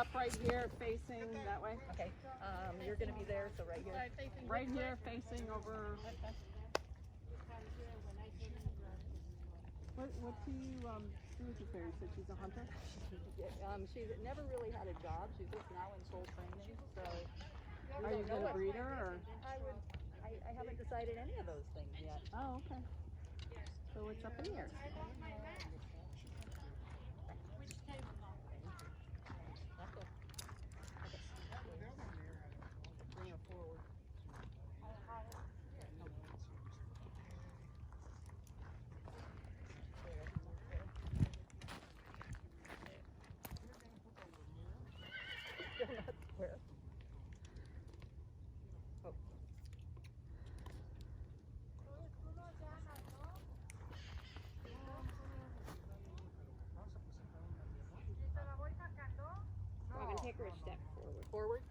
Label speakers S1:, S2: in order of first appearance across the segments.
S1: stop right here facing that way.
S2: Okay. You're going to be there, so right here.
S1: Right here facing over. What do you do with your fairy? You said she's a hunter?
S2: She's never really had a job. She's just now in soul training. So
S1: are you going to breed her? Or?
S2: I haven't decided any of those things yet.
S1: Oh, okay. So what's up in here?
S2: Bring her forward. Still not square. Oh.
S3: I'm going to take her a step forward.
S2: Forward?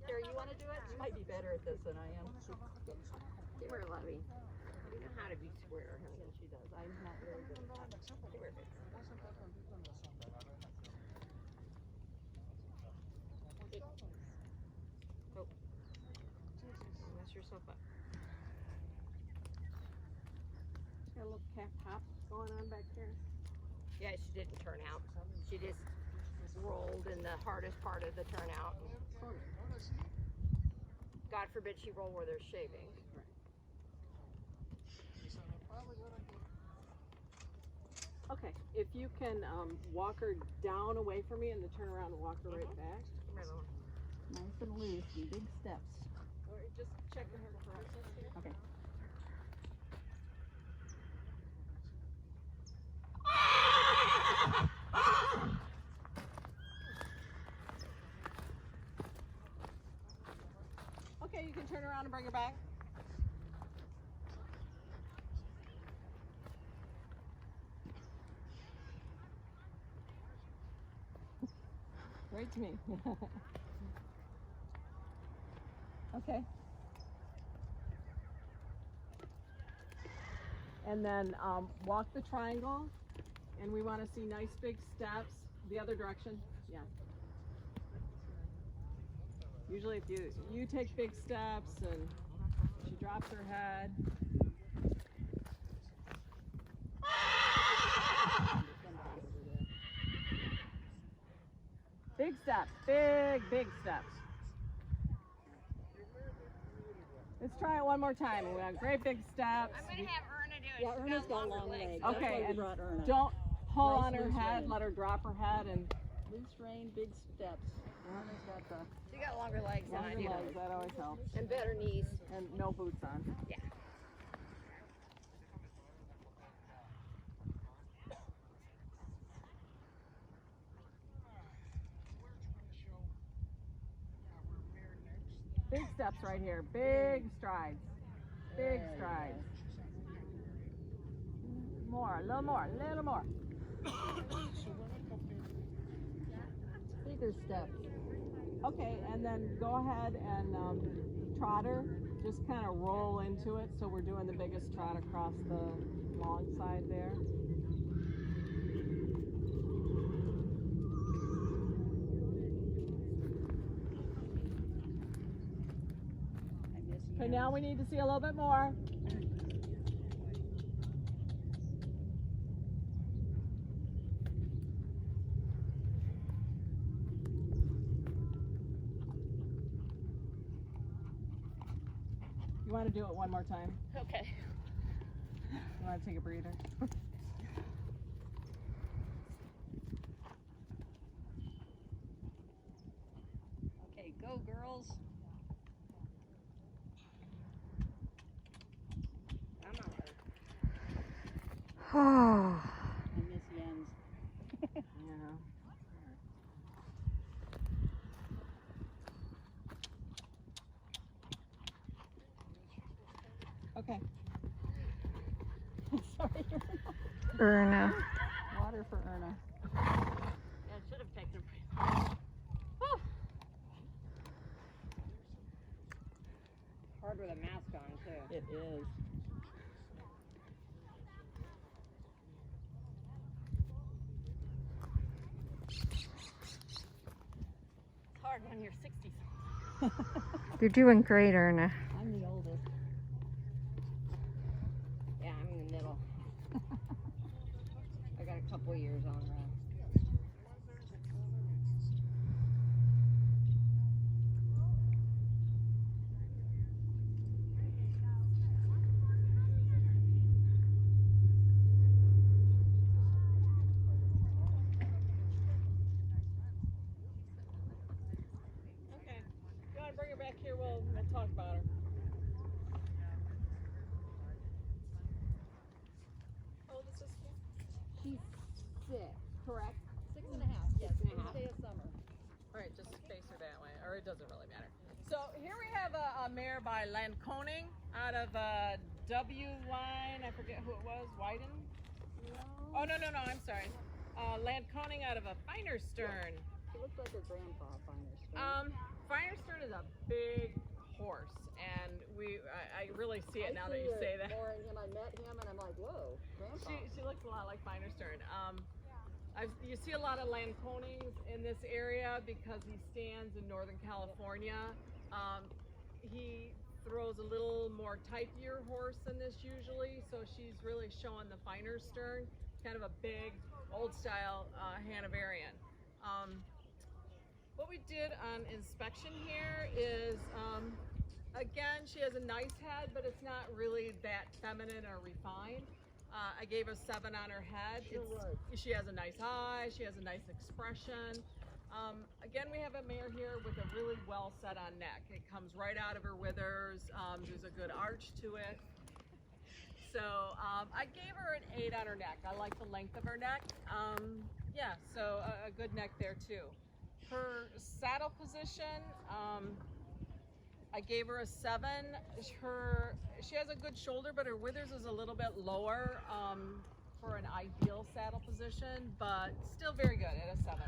S2: Here, you want to do it? You might be better at this than I am.
S3: Give her, Lovey. You know how to be square, huh?
S2: Yeah, she does. I'm not very good at that. Give her this. Oh.
S3: Don't mess yourself up.
S1: Got a little calf hop going on back here.
S3: Yeah, she didn't turn out. She just rolled in the hardest part of the turnout. God forbid she roll where there's shaving.
S1: Okay, if you can walk her down away from me and then turn around and walk her right back. Nice and loose, and big steps. Or just check her process here. Okay. Okay, you can turn around and bring her back. Right to me. Okay. And then walk the triangle, and we want to see nice big steps. The other direction, yeah. Usually if you take big steps and she drops her head. Big steps, big steps. Let's try it one more time. We got great big steps.
S3: I'm going to have Erna do it.
S2: Yeah, Erna's got long legs.
S1: Okay, and don't pull on her head, let her drop her head, and
S2: loose rein, big steps. Erna's got the
S3: She got longer legs than I do.
S1: longer legs, that always helps.
S3: And better knees.
S1: And no boots on.
S3: Yeah.
S1: Big steps right here. Big strides. Big strides. More, a little more, a little more.
S2: bigger steps.
S1: Okay, and then go ahead and trot her. Just kind of roll into it. So we're doing the biggest trot across the long side there. Okay, now we need to see a little bit more. You want to do it one more time?
S3: Okay.
S1: You want to take a breather?
S2: Okay, go girls.
S3: I'm on her.
S2: I miss Jens.
S1: Yeah. Okay. Sorry,
S3: Erna.
S1: Water for Erna.
S3: Yeah, I should have taken a break. Hard with a mask on, too.
S2: It is.
S3: It's hard when you're 60.
S4: You're doing great, Erna.
S2: I'm the oldest.
S3: Yeah, I'm in the middle. I got a couple years on that.
S1: Okay. You want to bring her back here? We'll talk about her. How old is this kid?
S3: She's 6, correct?
S2: 6.5, yes.
S3: 6.5.
S2: First day of summer.
S1: All right, just face her that way, or it doesn't really matter. So here we have a mare by Landkoning out of W line. I forget who it was. Wyden? No. Oh no, I'm sorry. Landkoning out of a Feinerstern.
S2: She looks like her grandpa, Finer.
S1: Feinerstern is a big horse, and I really see it now that you say that.
S2: More in him. I met him, and I'm like, whoa, grandpa.
S1: She looks a lot like Feinerstern. You see a lot of Landkonings in this area because he stands in Northern California. He throws a little more typier horse than this usually, so she's really showing the Feinerstern, kind of a big, old-style Hanoverian. What we did on inspection here is, again, she has a nice head, but it's not really that feminine or refined. I gave a 7 on her head. She has a nice eye, she has a nice expression. Again, we have a mare here with a really well set on neck. It comes right out of her withers. There's a good arch to it. So I gave her an 8 on her neck. I like the length of her neck. Yeah, so a good neck there too. Her saddle position, I gave her a 7. She has a good shoulder, but her withers is a little bit lower for an ideal saddle position, but still very good at a 7.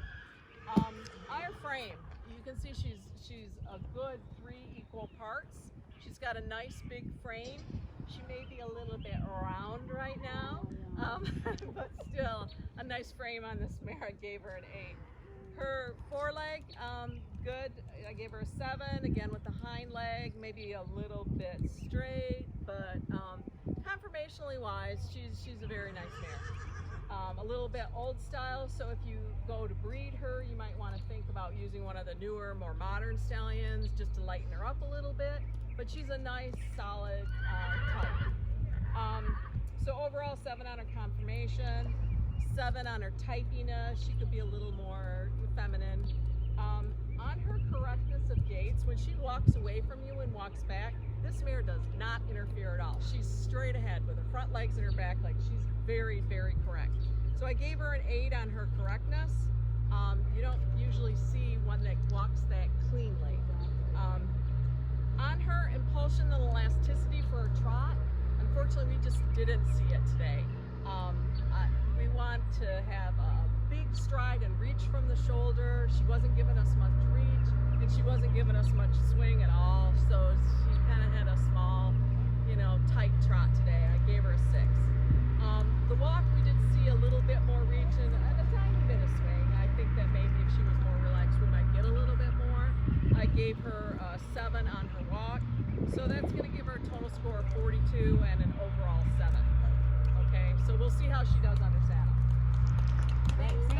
S1: On her frame, you can see she's a good 3 equal parts. She's got a nice big frame. She may be a little bit round right now, but still a nice frame on this mare. I gave her an 8. Her foreleg, good. I gave her a 7, again with the hind leg, maybe a little bit straight, but conformationally wise, she's a very nice mare. A little bit old style, so if you go to breed her, you might want to think about using one of the newer, more modern stallions just to lighten her up a little bit, but she's a nice, solid type. So overall, 7 on her conformation, 7 on her typiness. She could be a little more feminine. On her correctness of gaits, when she walks away from you and walks back, this mare does not interfere at all. She's straight ahead with her front legs and her back legs. She's very, very correct. So I gave her an 8 on her correctness. You don't usually see one that walks that cleanly. On her impulsion and elasticity for her trot, unfortunately we just didn't see it today. We want to have a big stride and reach from the shoulder. She wasn't giving us much reach, and she wasn't giving us much swing at all, so she kind of had a small, tight trot today. I gave her a 6. The walk, we did see a little bit more reach and a tiny bit of swing. I think that maybe if she was more relaxed, we might get a little bit more. I gave her a 7 on her walk, so that's going to give her a total score of 42 and an overall 7. Okay, so we'll see how she does on her saddle.
S3: Thanks.